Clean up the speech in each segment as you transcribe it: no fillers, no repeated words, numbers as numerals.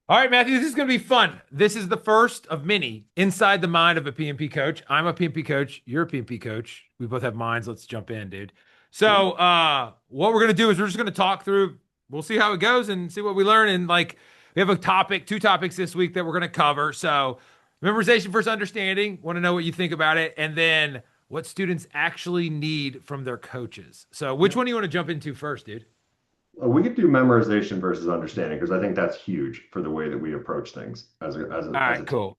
All right, Matthew, this is going to be fun. This is the first of many inside the mind of a PMP coach. I'm a PMP coach. You're a PMP coach. We both have minds. Let's jump in, dude. Yeah. What we're going to do is we're just going to talk through, we'll see how it goes and see what we learn. And like, we have a topic, two topics this week that we're going to cover. So, memorization versus understanding. Want to know what you think about it. And then what students actually need from their coaches. So, which Yeah. one do you want to jump into first, dude? We could do memorization versus understanding because I think that's huge for the way that we approach things All as right, a team. cool.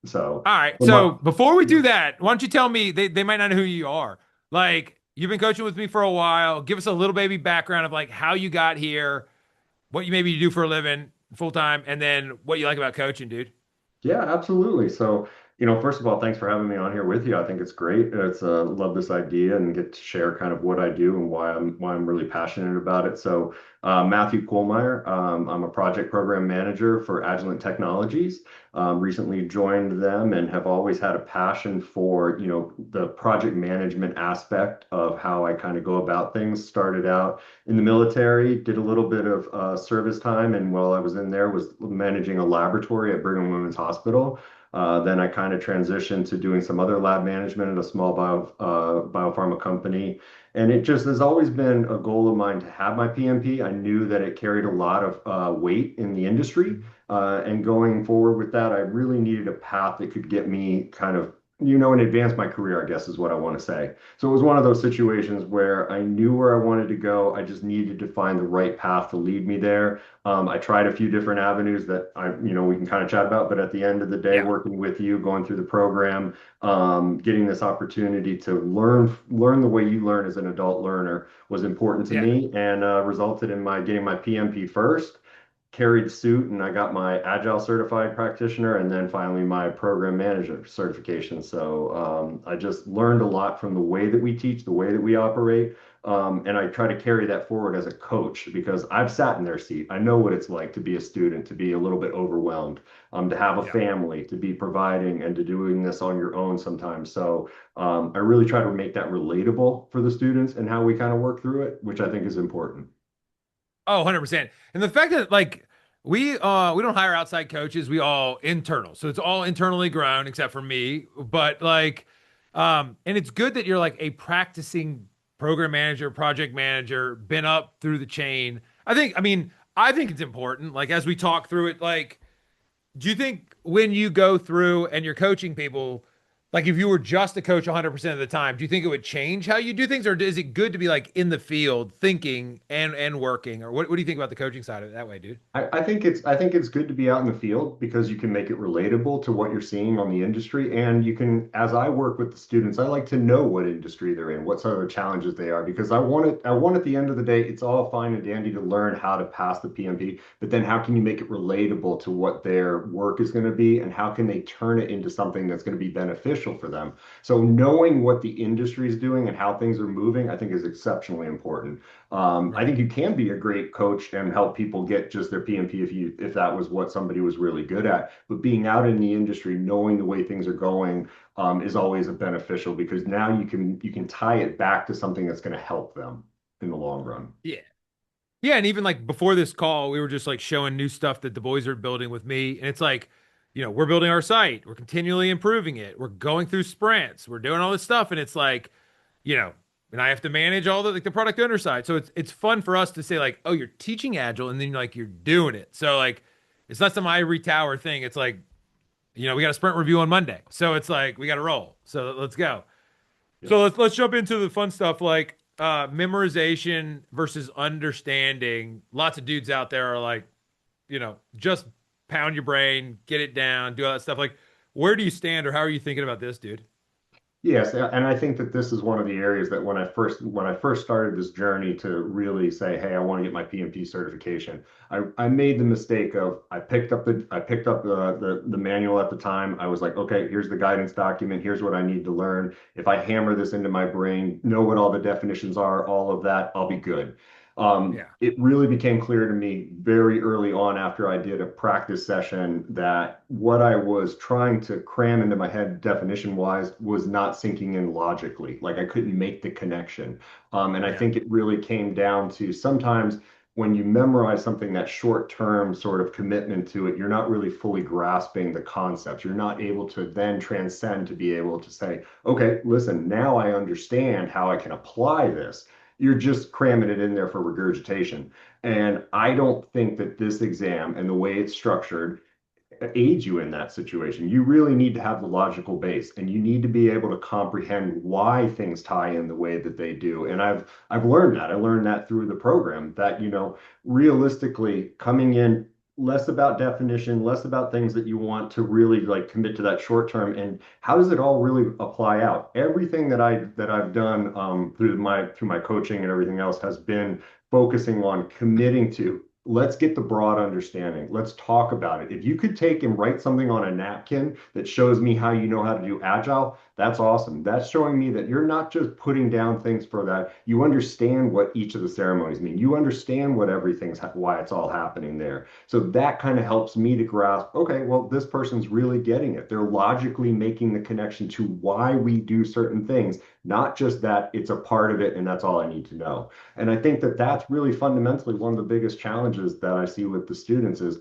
So, All right. from my, So before we do that, why don't you tell me they might not know who you are. Like you've been coaching with me for a while. Give us a little baby background of like how you got here, what you maybe do for a living full time, and then what you like about coaching, dude. Yeah, absolutely. So, first of all, thanks for having me on here with you. I think it's great. It's love this idea and get to share kind of what I do and why I'm really passionate about it. So, Matthew Kohlmeyer, I'm a project program manager for Agilent Technologies. Recently joined them and have always had a passion for, the project management aspect of how I kind of go about things. Started out in the military, did a little bit of service time, and while I was in there, was managing a laboratory at Brigham and Women's Hospital. Then I kind of transitioned to doing some other lab management at a small biopharma company. And it just has always been a goal of mine to have my PMP. I knew that it carried a lot of weight in the industry. And going forward with that, I really needed a path that could get me kind of, and advance my career, I guess is what I want to say. So it was one of those situations where I knew where I wanted to go. I just needed to find the right path to lead me there. I tried a few different avenues that we can kind of chat about, but at the end of the day, Yeah. working with you, going through the program, getting this opportunity to learn the way you learn as an adult learner was important to Yeah. me and resulted in my getting my PMP first, carried suit, and I got my Agile certified practitioner and then finally my program manager certification. So I just learned a lot from the way that we teach, the way that we operate. And I try to carry that forward as a coach because I've sat in their seat. I know what it's like to be a student, to be a little bit overwhelmed, to have a Yeah. family, to be providing and to doing this on your own sometimes. So I really try to make that relatable for the students and how we kind of work through it, which I think is important. Oh, 100%. And the fact that like we don't hire outside coaches, we all internal. So it's all internally grown except for me. But like and it's good that you're like a practicing program manager, project manager, been up through the chain. I think it's important. Like as we talk through it, like do you think when you go through and you're coaching people, like if you were just a coach 100% of the time, do you think it would change how you do things, or is it good to be like in the field thinking and working, or what do you think about the coaching side of it that way, dude? I think it's good to be out in the field because you can make it relatable to what you're seeing on the industry. And you can, as I work with the students, I like to know what industry they're in, what sort of challenges they are, because I want at the end of the day, it's all fine and dandy to learn how to pass the PMP, but then how can you make it relatable to what their work is going to be and how can they turn it into something that's going to be beneficial for them? So knowing what the industry is doing and how things are moving, I think is exceptionally important. I Right. think you can be a great coach and help people get just their PMP if that was what somebody was really good at. But being out in the industry, knowing the way things are going, is always a beneficial because now you can tie it back to something that's going to help them in the long run. Yeah. Yeah, and even like before this call, we were just like showing new stuff that the boys are building with me, and it's like, we're building our site, we're continually improving it, we're going through sprints, we're doing all this stuff, and it's like, you know, and I have to manage all the like the product owner side. So it's fun for us to say like, oh, you're teaching agile, and then like you're doing it. So like, it's not some ivory tower thing. It's like, we got a sprint review on Monday, so it's like we got to roll. So let's go. Yep. So let's jump into the fun stuff like memorization versus understanding. Lots of dudes out there are like, just pound your brain, get it down, do all that stuff. Like, where do you stand, or how are you thinking about this, dude? Yes, and I think that this is one of the areas that when I first started this journey to really say, hey, I want to get my PMP certification, I made the mistake of I picked up the manual at the time. I was like, okay, here's the guidance document, here's what I need to learn. If I hammer this into my brain, know what all the definitions are, all of that, I'll be good. Yeah. It really became clear to me very early on after I did a practice session that what I was trying to cram into my head definition wise was not sinking in logically. Like I couldn't make the connection. And I Yeah. think it really came down to sometimes when you memorize something, that short-term sort of commitment to it, you're not really fully grasping the concepts. You're not able to then transcend to be able to say, okay, listen, now I understand how I can apply this. You're just cramming it in there for regurgitation. And I don't think that this exam and the way it's structured aid you in that situation. You really need to have the logical base and you need to be able to comprehend why things tie in the way that they do. And I've learned that. I learned that through the program that, realistically coming in less about definition, less about things that you want to really like commit to that short term and how does it all really apply out? Everything that I've done through my coaching and everything else has been focusing on committing to let's get the broad understanding. Let's talk about it. If you could take and write something on a napkin that shows me how you know how to do agile, that's awesome. That's showing me that you're not just putting down things for that. You understand what each of the ceremonies mean. You understand what why it's all happening there. So that kind of helps me to grasp, okay, well, this person's really getting it. They're logically making the connection to why we do certain things, not just that it's a part of it and that's all I need to know. And I think that that's really fundamentally one of the biggest challenges that I see with the students is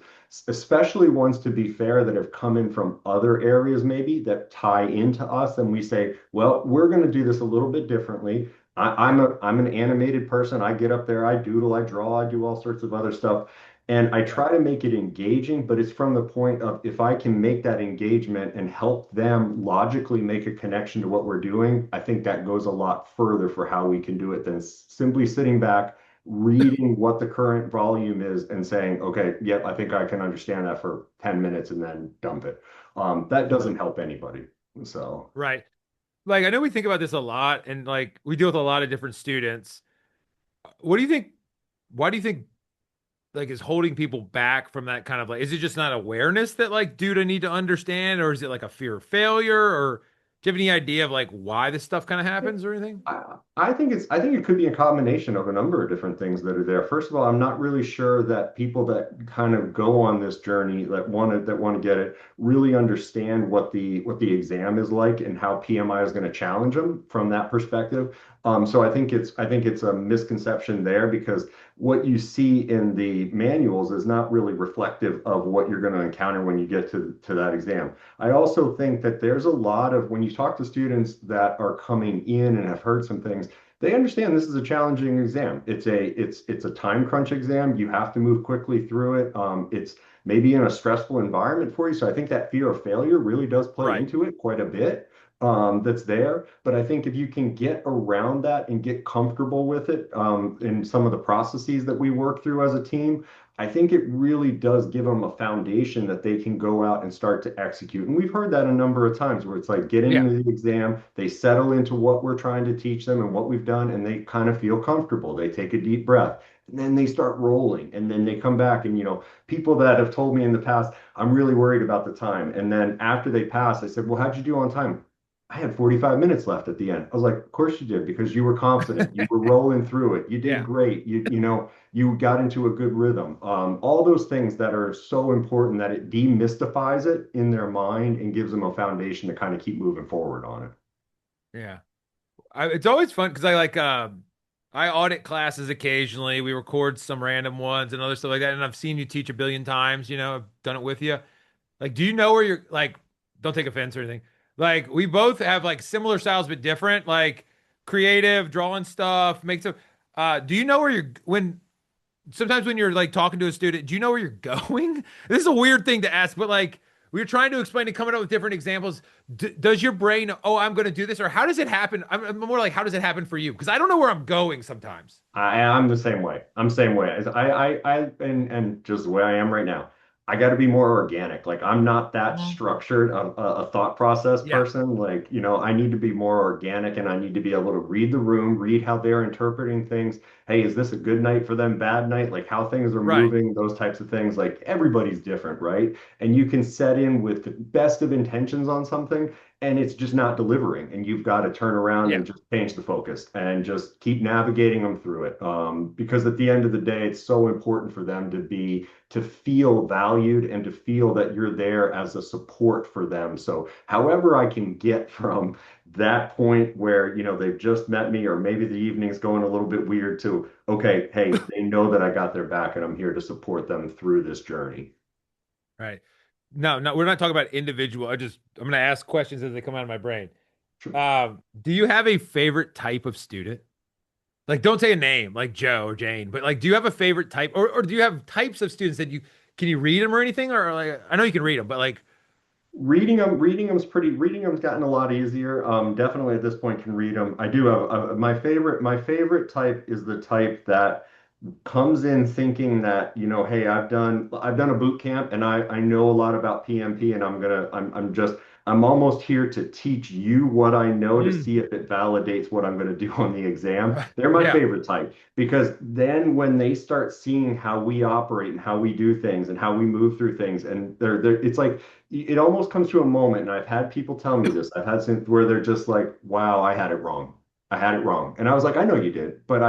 especially ones to be fair that have come in from other areas maybe that tie into us and we say, well, we're going to do this a little bit differently. Yeah. I'm an animated person. I get up there, I doodle, I draw, I do all sorts of other stuff. And I Right. try to make it engaging, but it's from the point of if I can make that engagement and help them logically make a connection to what we're doing, I think that goes a lot further for how we can do it than simply sitting back, reading what the current volume is and saying, okay, yep, I think I can understand that for 10 minutes and then dump it. That doesn't help anybody. So. Right. Like I know we think about this a lot and like we deal with a lot of different students. What do you think? Why do you think like is holding people back from that kind of like is it just not awareness that like dude I need to understand or is it like a fear of failure or do you have any idea of like why this stuff kind of happens or anything? I think it could be a combination of a number of different things that are there. First of all, I'm not really sure that people that kind of go on this journey that want to get it really understand what the exam is like and how PMI is going to challenge them from that perspective. So I think it's a misconception there because what you see in the manuals is not really reflective of what you're going to encounter when you get to that exam. I also think that there's a lot of when you talk to students that are coming in and have heard some things, they understand this is a challenging exam. It's a time crunch exam. You have to move quickly through it. It's maybe in a stressful environment for you. So I think that fear of failure really does play Right. into it quite a bit. That's there. But I think if you can get around that and get comfortable with it in some of the processes that we work through as a team, I think it really does give them a foundation that they can go out and start to execute. And we've heard that a number of times where it's like getting Yeah. into the exam, they settle into what we're trying to teach them and what we've done, and they kind of feel comfortable. They take a deep breath. And then they start rolling, and then they come back. And, people that have told me in the past, I'm really worried about the time. And then after they pass, I said, well, how'd you do on time? I had 45 minutes left at the end. I was like, of course you did, because you were confident. You were rolling through it. You did Yeah. great. You got into a good rhythm. All those things that are so important that it demystifies it in their mind and gives them a foundation to kind of keep moving forward on it. Yeah. It's always fun because I audit classes occasionally. We record some random ones and other stuff like that. And I've seen you teach a billion times, I've done it with you. Like, do you know where you're like, don't take offense or anything. Like, we both have like similar styles but different, like creative, drawing stuff, make some do you know where you're when sometimes when you're like talking to a student, do you know where you're going? This is a weird thing to ask, but like we were trying to explain and coming up with different examples. Does your brain, oh, I'm going to do this, or how does it happen? I'm more like, how does it happen for you? Because I don't know where I'm going sometimes. I'm the same way. I'm the same way. As and just the way I am right now. I got to be more organic. Like I'm not that structured a thought process Yeah, person. Like, I need to be more organic and I need to be able to read the room, read how they're interpreting things. Hey, is this a good night for them, bad night? Like how things are right. moving, those types of things. Like everybody's different, right? And you can set in with the best of intentions on something and it's just not delivering and you've got to turn around Yeah, and just change the focus and just keep navigating them through it because at the end of the day it's so important for them to feel valued and to feel that you're there as a support for them. So however I can get from that point where, they've just met me, or maybe the evening's going a little bit weird, to, okay, hey, they know that I got their back and I'm here to support them through this journey. Right. No, no, we're not talking about individual. I'm gonna ask questions as they come out of my brain. Do you have a favorite type of student? Like, don't say a name like Joe or Jane, but like, do you have a favorite type, or do you have types of students that you can you read them or anything? Or like, I know you can read them, but like, Reading them's gotten a lot easier. Definitely at this point can read them. I do have my favorite type is the type that comes in thinking that, hey, I've done a boot camp and I know a lot about PMP, and I'm almost here to teach you what I know to mm, see if it validates what I'm gonna do on the exam. They're my yeah, favorite type, because then when they start seeing how we operate and how we do things and how we move through things, and it's like it almost comes to a moment, and I've had people tell me this. I've had some where they're just like, wow, I had it wrong. I had it wrong. And I was like, I know you did, but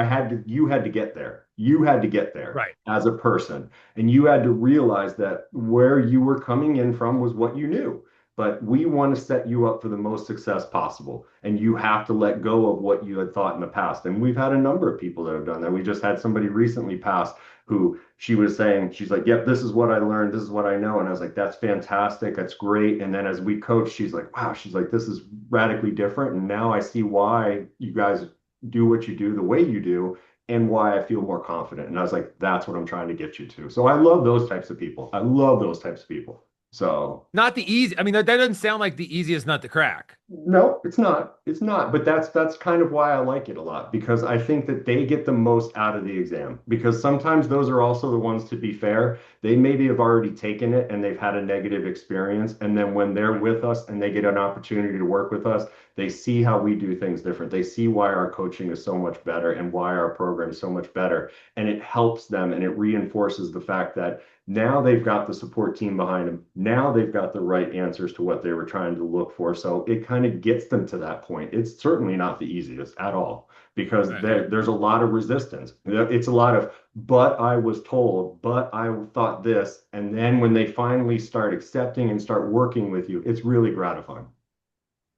you had to get there. You had to get there right, as a person. And you had to realize that where you were coming in from was what you knew. But we want to set you up for the most success possible. And you have to let go of what you had thought in the past. And we've had a number of people that have done that. We just had somebody recently pass who she was saying, she's like, yep, this is what I learned. This is what I know. And I was like, that's fantastic. That's great. And then as we coach, she's like, wow, she's like, this is radically different. And now I see why you guys do what you do the way you do, and why I feel more confident. And I was like, that's what I'm trying to get you to. So I love those types of people. I love those types of people. So not the easy. I mean, that doesn't sound like the easiest nut to crack. no, it's not. It's not. But that's kind of why I like it a lot, because I think that they get the most out of the exam. Because sometimes those are also the ones, to be fair, they maybe have already taken it and they've had a negative experience. And then when they're Right, with us and they get an opportunity to work with us, they see how we do things different. They see why our coaching is so much better and why our program is so much better. And it helps them, and it reinforces the fact that now they've got the support team behind them. Now they've got the right answers to what they were trying to look for. So it kind of gets them to that point. It's certainly not the easiest at all, because right. there's a lot of resistance. It's a lot of, but I was told, but I thought this. And then when they finally start accepting and start working with you, it's really gratifying.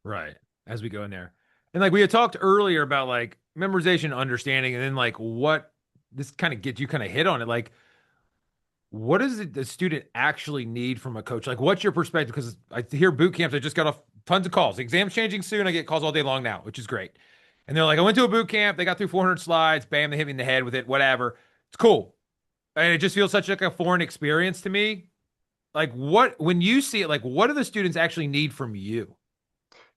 Right. As we go in there. And like we had talked earlier about like memorization, understanding, and then like what this kind of gets you kind of hit on it. Like, what does the student actually need from a coach? Like, what's your perspective? Because I hear boot camps, I just got off tons of calls. The exam's changing soon. I get calls all day long now, which is great. And they're like, I went to a boot camp, they got through 400 slides, bam, they hit me in the head with it, whatever. It's cool. And it just feels such like a foreign experience to me. Like, what, when you see it, like, what do the students actually need from you?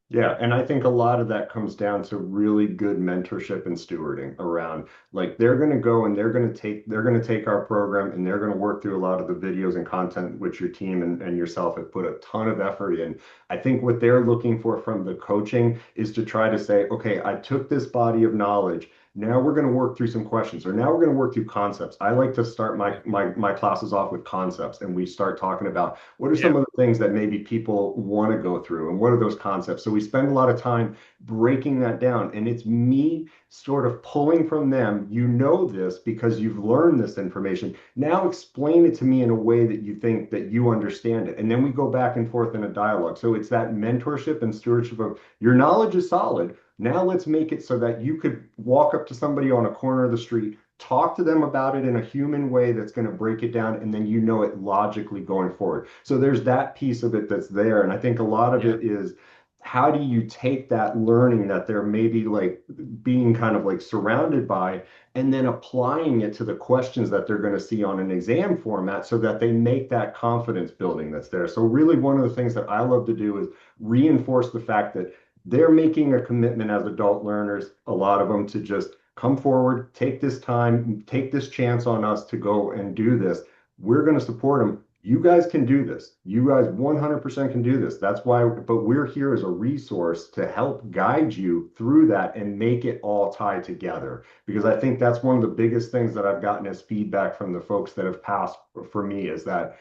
Yeah, and I think a lot of that comes down to really good mentorship and stewarding around, like, they're going to go and they're going to take our program and they're going to work through a lot of the videos and content which your team and yourself have put a ton of effort in. I think what they're looking for from the coaching is to try to say, okay, I took this body of knowledge. Now we're going to work through some questions, or now we're going to work through concepts. I like to start my Yeah. my classes off with concepts, and we start talking about what are some Yeah. of the things that maybe people want to go through, and what are those concepts. So we spend a lot of time breaking that down, and it's me sort of pulling from them. You know this because you've learned this information. Now explain it to me in a way that you think that you understand it. And then we go back and forth in a dialogue. So it's that mentorship and stewardship of, your knowledge is solid. Now let's make it so that you could walk up to somebody on a corner of the street, talk to them about it in a human way that's going to break it down, and then you know it logically going forward. So there's that piece of it that's there. And I think a lot of Yeah. it is, how do you take that learning that they're maybe like being kind of like surrounded by, and then applying it to the questions that they're going to see on an exam format, so that they make that confidence building that's there. So really one of the things that I love to do is reinforce the fact that they're making a commitment as adult learners, a lot of them, to just come forward, take this time, take this chance on us to go and do this. We're going to support them. You guys can do this. You guys 100% can do this. That's why, but we're here as a resource to help guide you through that and make it all tie together. Because I think that's one of the biggest things that I've gotten as feedback from the folks that have passed for me, is that,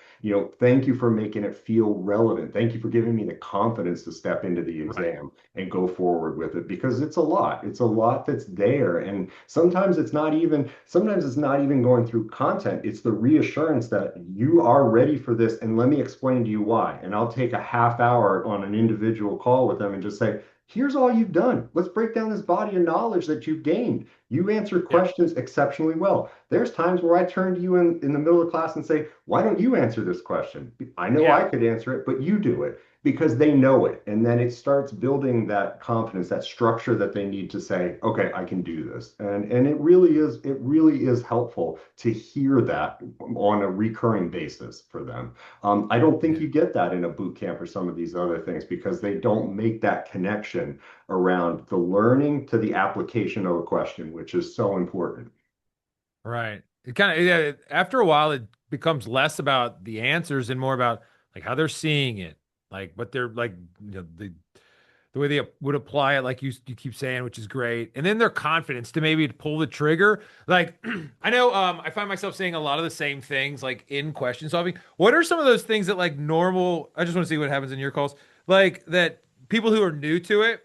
thank you for making it feel relevant. Thank you for giving me the confidence to step into the Right. exam and go forward with it, because it's a lot. It's a lot that's there. And sometimes it's not even going through content. It's the reassurance that you are ready for this, and let me explain to you why. And I'll take a half hour on an individual call with them and just say, Here's all you've done. Let's break down this body of knowledge that you've gained. You answer Yeah. questions exceptionally well. There's times where I turn to you in the middle of class and say, why don't you answer this question? I know Yeah. I could answer it, but you do it because they know it. And then it starts building that confidence, that structure that they need to say, okay, I can do this. And it really is helpful to hear that on a recurring basis for them. I don't think Yeah. you get that in a boot camp or some of these other things because they don't make that connection around the learning to the application of a question, which is so important. Right. It kind of, yeah, after a while, it becomes less about the answers and more about like how they're seeing it, like what they're like, the way they would apply it, like you keep saying, which is great. And then their confidence to maybe pull the trigger. Like I know I find myself saying a lot of the same things like in question solving. What are some of those things that like normal, I just want to see what happens in your calls, like that people who are new to it,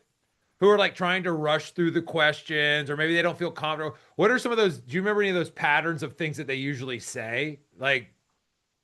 who are like trying to rush through the questions, or maybe they don't feel confident. What are some of those? Do you remember any of those patterns of things that they usually say? Like,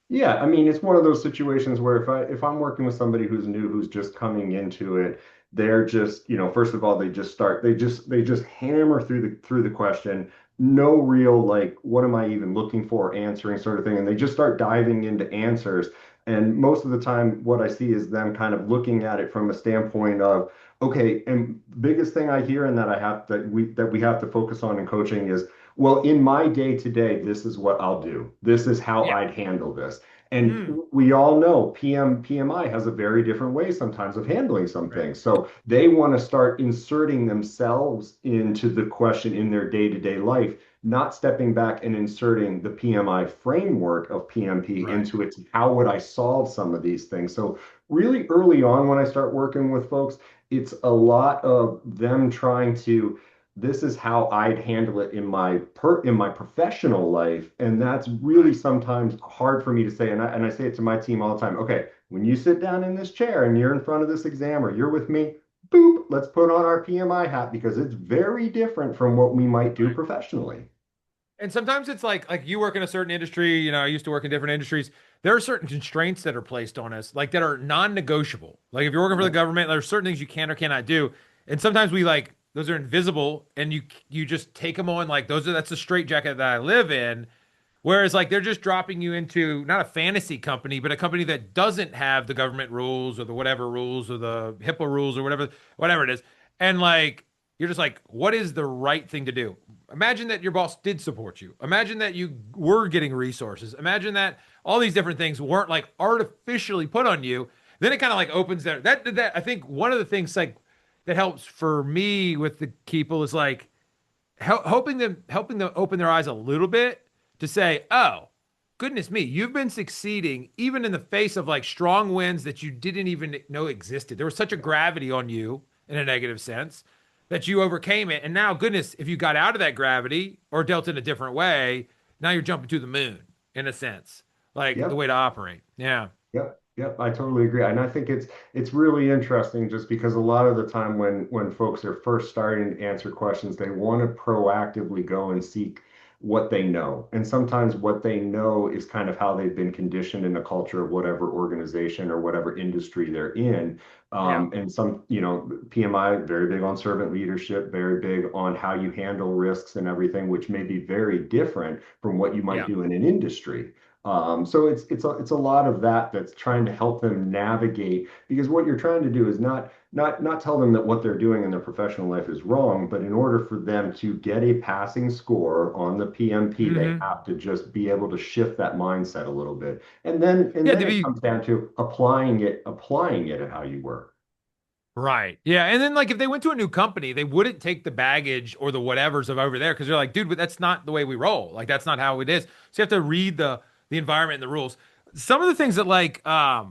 Yeah, I mean, it's one of those situations where if I'm working with somebody who's new, who's just coming into it, they're just, first of all, they just hammer through the question, no real like, what am I even looking for, answering sort of thing, and they just start diving into answers. And most of the time, what I see is them kind of looking at it from a standpoint of, okay, and biggest thing I hear and that we have to focus on in coaching is, well, in my day to day, this is what I'll do. This is how yeah, I'd handle this. And mm, we all know PMI has a very different way sometimes of handling some right, things. So they want to start inserting themselves into the question in their day-to-day life, not stepping back and inserting the PMI framework of PMP right, into it. How would I solve some of these things? So really early on when I start working with folks, it's a lot of them trying to this is how I'd handle it in my professional life. And that's really right, sometimes hard for me to say. And I say it to my team all the time. Okay, when you sit down in this chair and you're in front of this exam or you're with me, boop, let's put on our PMI hat because it's very different from what we might do right. professionally. And sometimes it's like you work in a certain industry, I used to work in different industries. There are certain constraints that are placed on us, like that are non-negotiable. Like if you're working for the Yeah. government, there are certain things you can or cannot do. And sometimes we like those are invisible and you just take them on like that's the straitjacket that I live in. Whereas like they're just dropping you into not a fantasy company, but a company that doesn't have the government rules or the whatever rules or the HIPAA rules or whatever it is. And like you're just like, what is the right thing to do? Imagine that your boss did support you. Imagine that you were getting resources. Imagine that all these different things weren't like artificially put on you. Then it kind of like opens that I think one of the things like that helps for me with the people is like helping them open their eyes a little bit to say, oh, goodness me, you've been succeeding even in the face of like strong winds that you didn't even know existed. There was such a gravity on you in a negative sense that you overcame it. And now, goodness, if you got out of that gravity or dealt in a different way, now you're jumping to the moon in a sense, like the Yep. way to operate. Yeah. Yep, yep, I totally agree. And I think it's really interesting just because a lot of the time when folks are first starting to answer questions, they want to proactively go and seek what they know. And sometimes what they know is kind of how they've been conditioned in the culture of whatever organization or whatever industry they're in. Yeah. And some, PMI, very big on servant leadership, very big on how you handle risks and everything, which may be very different from what you might Yeah. do in an industry. So it's a lot of that's trying to help them navigate because what you're trying to do is not tell them that what they're doing in their professional life is wrong, but in order for them to get a passing score on the PMP, they Hmm. have to just be able to shift that mindset a little bit. And Yeah. then To it be comes down to applying it at how you work. right. Yeah. And then like if they went to a new company, they wouldn't take the baggage or the whatevers of over there because they're like, dude, but that's not the way we roll. Like that's not how it is. So you have to read the environment and the rules. Some of the things that like what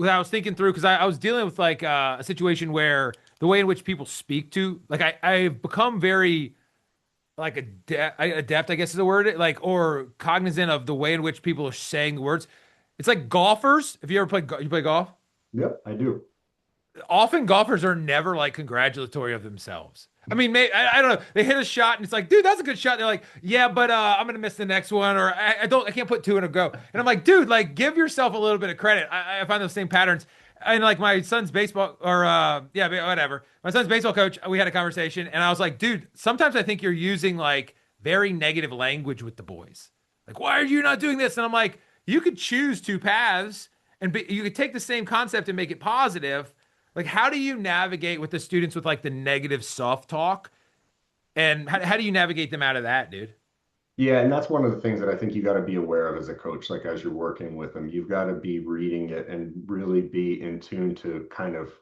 I was thinking through because I was dealing with like a situation where the way in which people speak to like I've become very like adept, I guess is the word, like or cognizant of the way in which people are saying the words. It's like golfers. If you ever you play golf? Yep, I do. Often golfers are never like congratulatory of themselves. I mean, I don't know. They hit a shot and it's like, dude, that's a good shot. They're like, yeah, but I'm gonna miss the next one, or I can't put two in a go. And I'm like, dude, like, give yourself a little bit of credit. I find those same patterns. and like my son's baseball or yeah, whatever. My son's baseball coach, we had a conversation and I was like, dude, sometimes I think you're using like very negative language with the boys. Like, why are you not doing this? And I'm like, you could choose two paths and you could take the same concept and make it positive. Like, how do you navigate with the students with like the negative self-talk? And how do you navigate them out of that, dude? Yeah, and that's one of the things that I think you got to be aware of as a coach. Like as you're working with them, you've got to be reading it and really be in tune to kind of,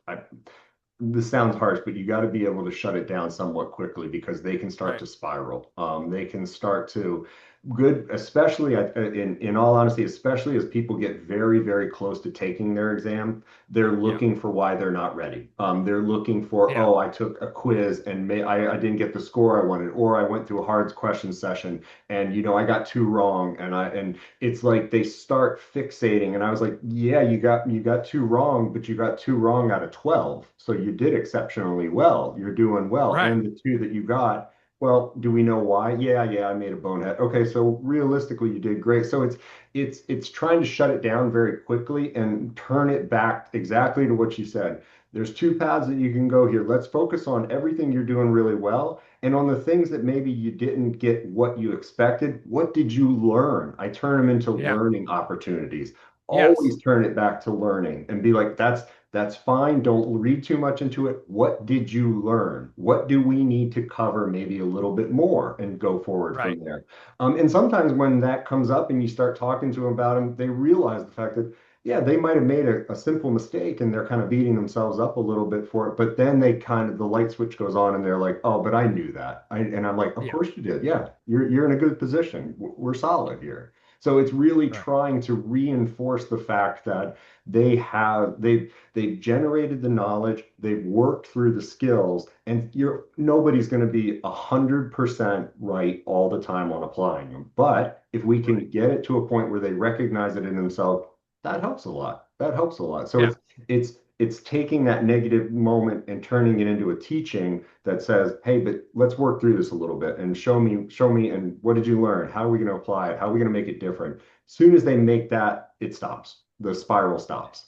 this sounds harsh, but you got to be able to shut it down somewhat quickly because they can start Right. to spiral. They can start to good, especially in all honesty, especially as people get very, very close to taking their exam, they're Yeah. looking for why they're not ready. They're looking for, Yeah. oh, I took a quiz and I didn't get the score I wanted, or I went through a hard question session and I got two wrong, and it's like they start fixating. And I was like, yeah, you got two wrong, but you got two wrong out of 12. So you did exceptionally well. You're doing well. Right. And the two that you got, well, do we know why? Yeah, I made a bonehead. Okay, so realistically you did great. So it's trying to shut it down very quickly and turn it back exactly to what you said. There's two paths that you can go here. Let's focus on everything you're doing really well and on the things that maybe you didn't get what you expected. What did you learn? I turn them into Yeah. learning opportunities. Yes. Always turn it back to learning and be like, that's fine. Don't read too much into it. What did you learn? What do we need to cover maybe a little bit more and go forward Right. from there? And sometimes when that comes up and you start talking to them about them, they realize the fact that, yeah, they might have made a simple mistake and they're kind of beating themselves up a little bit for it. But then they kind of, the light switch goes on and they're like, oh, but I knew that. And I'm like, of Yeah. course you did. Yeah, you're in a good position. We're solid here. So it's really Right. trying to reinforce the fact that they've generated the knowledge, they've worked through the skills, and nobody's going to be 100% right all the time on applying them. But if we Right. can get it to a point where they recognize it in themselves, that helps a lot. That helps a lot. So Yeah. it's taking that negative moment and turning it into a teaching that says, hey, but let's work through this a little bit and show me, and what did you learn? How are we going to apply it? How are we going to make it different? As soon as they make that, it stops. The spiral stops.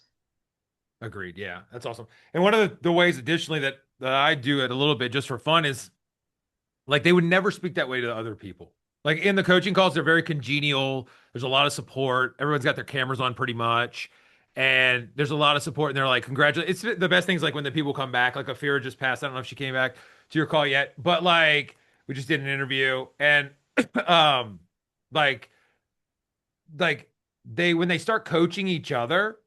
Agreed. Yeah. That's awesome. And one of the ways additionally that I do it a little bit just for fun is like they would never speak that way to other people. Like in the coaching calls, they're very congenial. There's a lot of support. Everyone's got their cameras on pretty much. And there's a lot of support. And they're like, congratulate. It's the best things like when the people come back, like Afira just passed. I don't know if she came back to your call yet, but like we just did an interview and um like like they when they start coaching each other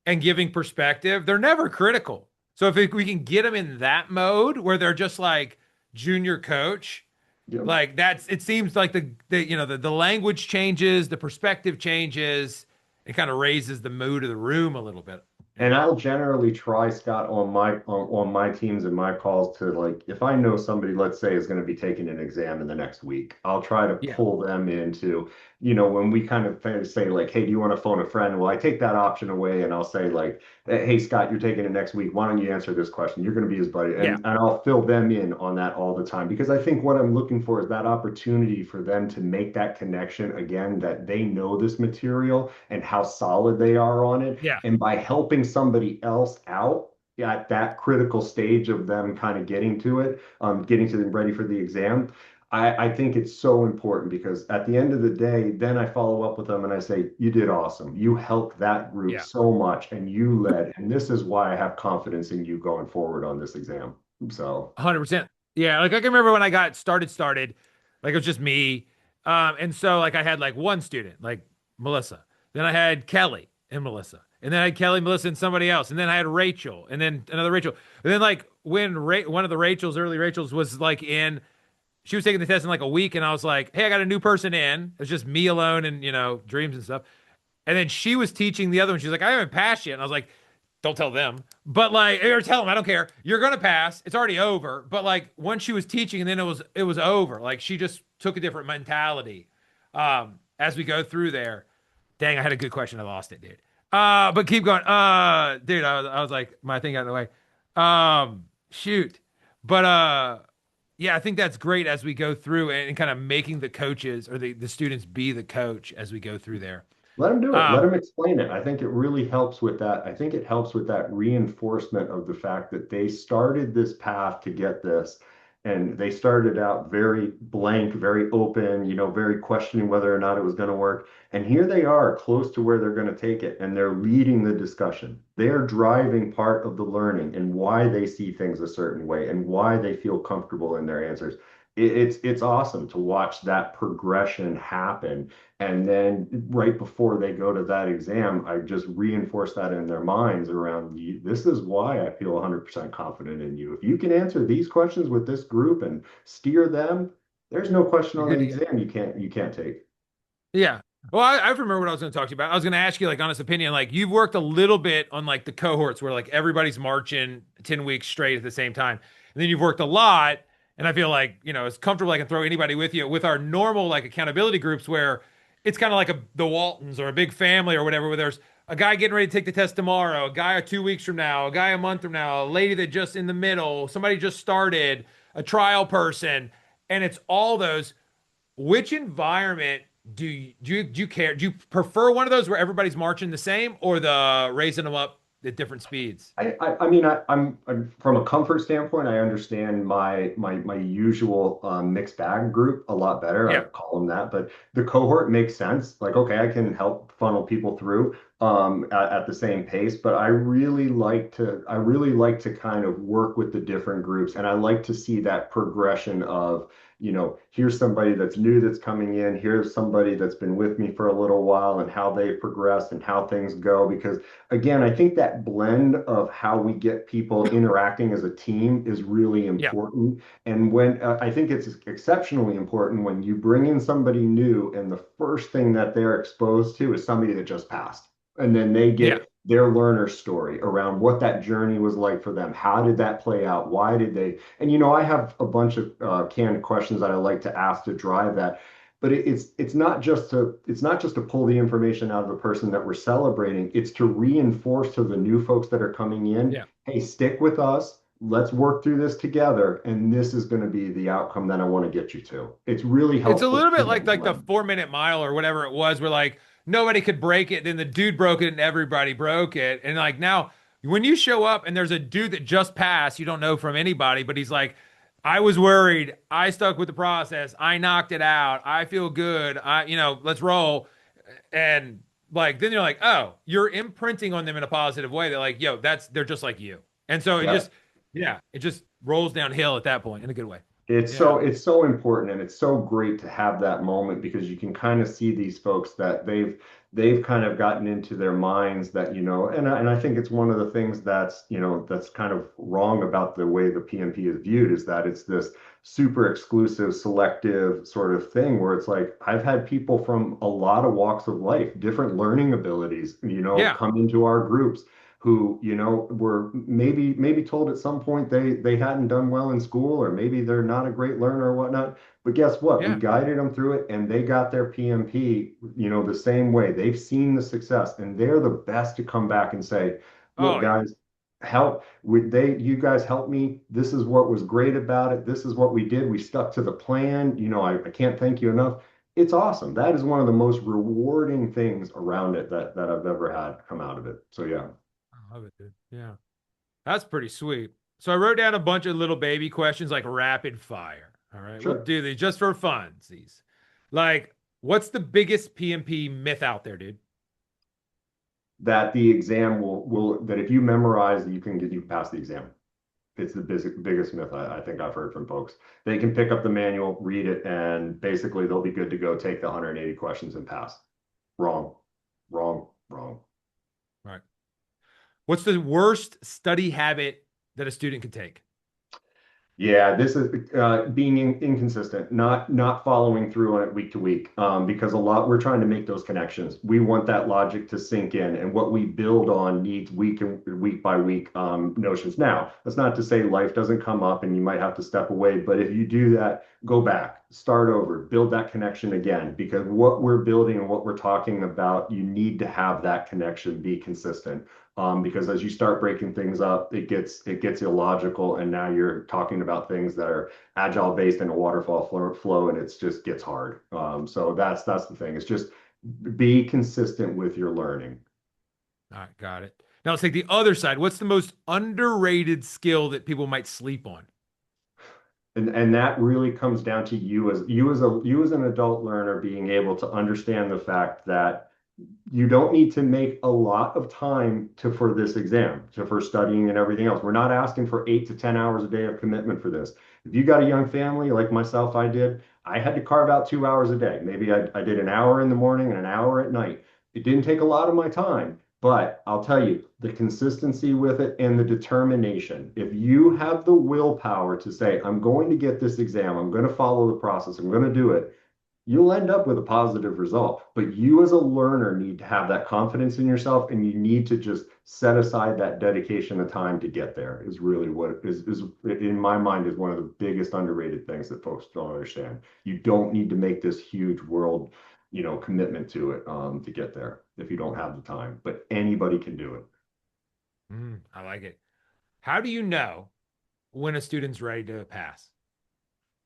and giving perspective, they're never critical. So if we can get them in that mode where they're just like junior coach, Yep. like that's it seems like the language changes, the perspective changes, it kind of raises the mood of the room a little bit, you And know. I'll generally try, Scott, on my teams and my calls to, like, if I know somebody, let's say, is going to be taking an exam in the next week, I'll try to Yeah. pull them into, when we kind of say like, hey, do you want to phone a friend? Well, I take that option away and I'll say like, hey, Scott, you're taking it next week. Why don't you answer this question? You're going to be his buddy, Yeah. and I'll fill them in on that all the time because I think what I'm looking for is that opportunity for them to make that connection again, that they know this material and how solid they are on it, Yeah. and by helping somebody else out at that critical stage of them kind of getting to it, getting to them ready for the exam, I think it's so important because at the end of the day, then I follow up with them and I say, you did awesome. You helped that group Yeah. so much and you led. And this is why I have confidence in you going forward on this exam. So, 100%. Yeah, like I can remember when I got started, like it was just me. And so like I had like one student, like Melissa. Then I had Kelly and Melissa. And then I had Kelly, Melissa, and somebody else. And then I had Rachel, and then another Rachel. And then like when one of the Rachels, early Rachels, was like she was taking the test in like a week, and I was like, hey, I got a new person in. It's just me alone and dreams and stuff. And then she was teaching the other one. She's like, I haven't passed yet. And I was like, don't tell them. But like, or tell them, I don't care. You're gonna pass. It's already over. But like once she was teaching and then it was over. Like she just took a different mentality. As we go through there. Dang, I had a good question. I lost it, dude. But keep going. Dude, I was like, my thing got in the way. Shoot. But yeah, I think that's great as we go through and kind of making the coaches or the students be the coach as we go through there. Let them do it. Let Um, them explain it. I think it really helps with that. I think it helps with that reinforcement of the fact that they started this path to get this. And they started out very blank, very open, very questioning whether or not it was going to work. And here they are, close to where they're going to take it, and they're leading the discussion. They are driving part of the learning and why they see things a certain way and why they feel comfortable in their answers. It's awesome to watch that progression happen, and then right before they go to that exam, I just reinforce that in their minds around this is why I feel 100% confident in you. If you can answer these questions with this group and steer them, there's no question you're on the good to go. exam you can't take. Yeah. Well, I remember what I was going to talk to you about. I was going to ask you, like, honest opinion. Like, you've worked a little bit on like the cohorts where like everybody's marching 10 weeks straight at the same time. And then you've worked a lot. And I feel like, it's comfortable. I can throw anybody with you with our normal like accountability groups where it's kind of like the Waltons or a big family or whatever, where there's a guy getting ready to take the test tomorrow, a guy 2 weeks from now, a guy a month from now, a lady that just in the middle, somebody just started, a trial person. And it's all those. Which environment do you care? Do you prefer one of those where everybody's marching the same, or the raising them up at different speeds? I mean, I'm from a comfort standpoint, I understand my usual mixed bag group a lot better. I Yeah, call them that, but the cohort makes sense. Like, okay, I can help funnel people through at the same pace, but I really like to kind of work with the different groups, and I like to see that progression of, here's somebody that's new that's coming in, here's somebody that's been with me for a little while, and how they progress and how things go, because again, I think that blend of how we get people interacting as a team is really yeah, important. And when I think it's exceptionally important when you bring in somebody new and the first thing that they're exposed to is somebody that just passed. And then they yeah. get their learner story around what that journey was like for them. How did that play out? Why did they? And I have a bunch of canned questions that I like to ask to drive that, but it's not just to pull the information out of the person that we're celebrating. It's to reinforce to the new folks that are coming in, Yeah. hey, stick with us. Let's work through this together, and this is going to be the outcome that I want to get you to. It's really It's a helpful little to bit like that the blend. 4 minute mile or whatever it was, where like nobody could break it, then the dude broke it and everybody broke it. And like now, when you show up and there's a dude that just passed, you don't know from anybody, but he's like, I was worried. I stuck with the process. I knocked it out. I feel good. Let's roll. And like then you're like, oh, you're imprinting on them in a positive way. They're like, yo, they're just like you. And so Yeah. it just rolls downhill at that point in a good way. It's Yeah. so it's so important, and it's so great to have that moment because you can kind of see these folks that they've kind of gotten into their minds that, and I think it's one of the things that's kind of wrong about the way the PMP is viewed, is that it's this super exclusive, selective sort of thing where it's like I've had people from a lot of walks of life, different learning abilities, Yeah. come into our groups who, were maybe told at some point they hadn't done well in school, or maybe they're not a great learner or whatnot. But guess what? We Yeah. guided them through it, and they got their PMP, the same way. They've seen the success, and they're the best to come back and say, Oh "Look, yeah. guys, you guys helped me. This is what was great about it. This is what we did. We stuck to the plan. I can't thank you enough." It's awesome. That is one of the most rewarding things around it that I've ever had come out of it. So yeah. I love it, dude. Yeah. That's pretty sweet. So I wrote down a bunch of little baby questions like rapid fire. All right. We'll Sure. do these just for funsies. Like, what's the biggest PMP myth out there, dude? That the exam will that if you memorize, you can pass the exam. It's the biggest myth I think I've heard from folks. They can pick up the manual, read it, and basically they'll be good to go, take the 180 questions and pass. Wrong, wrong, wrong. All right. What's the worst study habit that a student could take? Yeah, this is being inconsistent, not following through on it week to week, because we're trying to make those connections. We want that logic to sink in, and what we build on needs week by week notions. Now, that's not to say life doesn't come up and you might have to step away, but if you do that, go back, start over, build that connection again, because what we're building and what we're talking about, you need to have that connection be consistent. Because as you start breaking things up, it gets illogical, and now you're talking about things that are agile based in a waterfall flow, and it's just gets hard. So that's the thing. It's just Be consistent with your learning. All right, got it. Now let's take the other side. What's the most underrated skill that people might sleep on? And that really comes down to you as an adult learner being able to understand the fact that you don't need to make a lot of time to for this exam, to for studying and everything else. We're not asking for 8 to 10 hours a day of commitment for this. If you got a young family like myself, I did, I had to carve out 2 hours a day. Maybe I did an hour in the morning and an hour at night. It didn't take a lot of my time, but I'll tell you, the consistency with it and the determination. If you have the willpower to say, I'm going to get this exam, I'm going to follow the process, I'm going to do it, you'll end up with a positive result. But you as a learner need to have that confidence in yourself and you need to just set aside that dedication of time to get there is really what is in my mind is one of the biggest underrated things that folks don't understand. You don't need to make this huge world, commitment to it to get there if you don't have the time, but anybody can do it. I like it. How do you know when a student's ready to pass?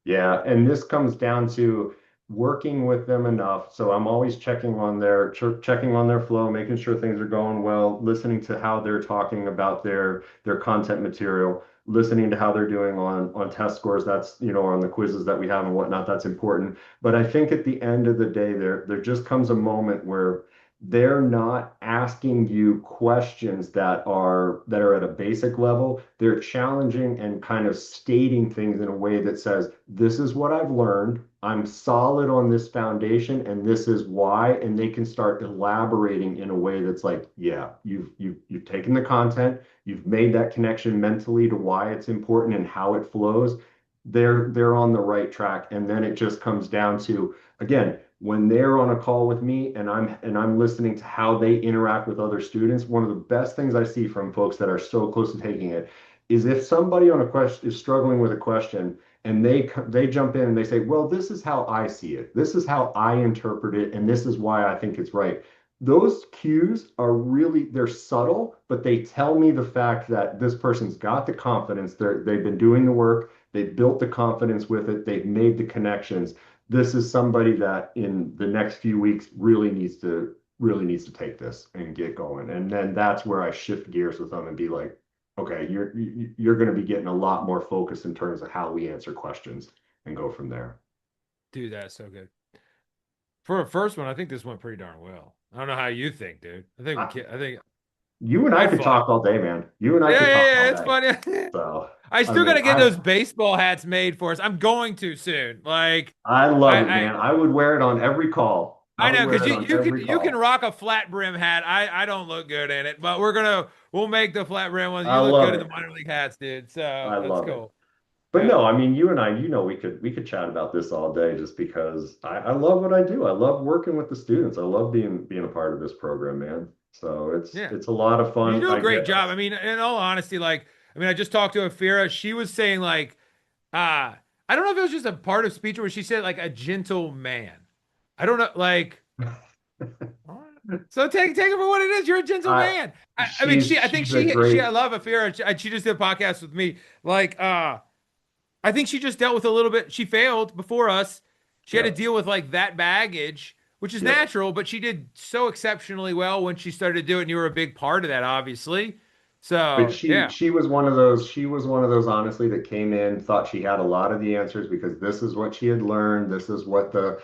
Yeah, and this comes down to working with them enough. So I'm always checking on their flow, making sure things are going well, listening to how they're talking about their content material, listening to how they're doing on test scores. That's, on the quizzes that we have and whatnot. That's important. But I think at the end of the day, there just comes a moment where they're not asking you questions that are at a basic level. They're challenging and kind of stating things in a way that says, this is what I've learned. I'm solid on this foundation, and this is why. And they can start elaborating in a way that's like, yeah, you've taken the content, you've made that connection mentally to why it's important and how it flows. They're on the right track. And then it just comes down to, again, when they're on a call with me and I'm listening to how they interact with other students, one of the best things I see from folks that are so close to taking it is if somebody on a question is struggling with a question and they jump in and they say, "Well, this is how I see it. This is how I interpret it, and this is why I think it's right." Those cues are really they're subtle, but they tell me the fact that this person's got the confidence. They've been doing the work. They've built the confidence with it. They've made the connections. This is somebody that in the next few weeks really needs to take this and get going. And then that's where I shift gears with them and be like, okay, you're going to be getting a lot more focus in terms of how we answer questions and go from there. Dude, that's so good. For a first one, I think this went pretty darn well. I don't know how you think, dude. I think we I, can. I think you and I I had could fun. talk all day, man. You and I Yeah, could yeah, talk yeah. all It's day. funny. So, I I still got mean, to get those baseball hats made for us. I'm going to soon. I I, love it, I, man. I would wear it on every call. I I would know wear because it you on you can every you can call. rock a flat brim hat. I don't look good in it, but we'll make the flat brim ones. I You look love good in the it. minor league hats, dude. So I that's love it. cool. But Yeah, no, I mean, you and I, we could chat about this all day just because I love what I do. I love working with the students. I love being a part of this program, man. So it's yeah. it's a lot of You fun. do a I great get job. us. I mean, in all honesty, I just talked to Afira. She was saying uh, I don't know if it was just a part of speech where she said like a gentle man. I don't know, all right. So take it for what it is. You're a gentle I man. I mean, she's I think she's a great I love Afira. She just did a podcast with me. I think she just dealt with a little bit. She failed before us. She had to yep, deal with like that baggage, which is yep. natural, but she did so exceptionally well when she started to do it, and you were a big part of that, obviously. But So she yeah, she was one of those honestly that came in, thought she had a lot of the answers because this is what she had learned, this is what the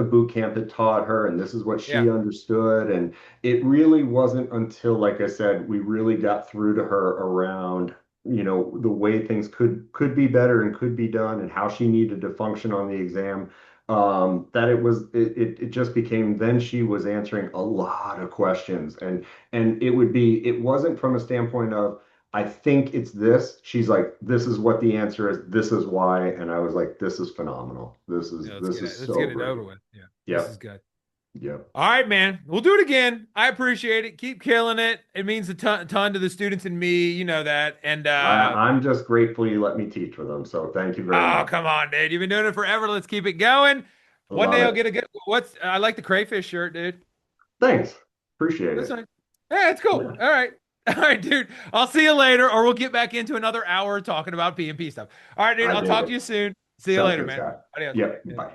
boot camp had taught her, and this is what yeah, she understood. And it really wasn't until, like I said, we really got through to her around, the way things could be better and could be done and how she needed to function on the exam. That it just became then she was answering a lot of questions and it wasn't from a standpoint of, I think it's this. She's like, this is what the answer is. This is why. And I was like, this is phenomenal. This yeah. is this is Let's so get it great. over with. Yeah, this is Yep. good. Yep. All right, man. We'll do it again. I appreciate it. Keep killing it. It means a ton to the students and me. You know that. And I'm just grateful you let me teach with them. So thank you very oh, much. come on, dude. You've been doing it forever. Let's keep it going. One Love day I'll it. get a good. What's I like the crayfish shirt, dude. Thanks. Appreciate That's it. nice. Yeah, it's cool. Yeah, All right. All right, dude. I'll see you later, or we'll get back into another hour talking about PMP stuff. All right, dude. I I'll dig talk to it. you soon. See you Sounds later, good, man. Scott. Adios. Yep. Yeah. Bye.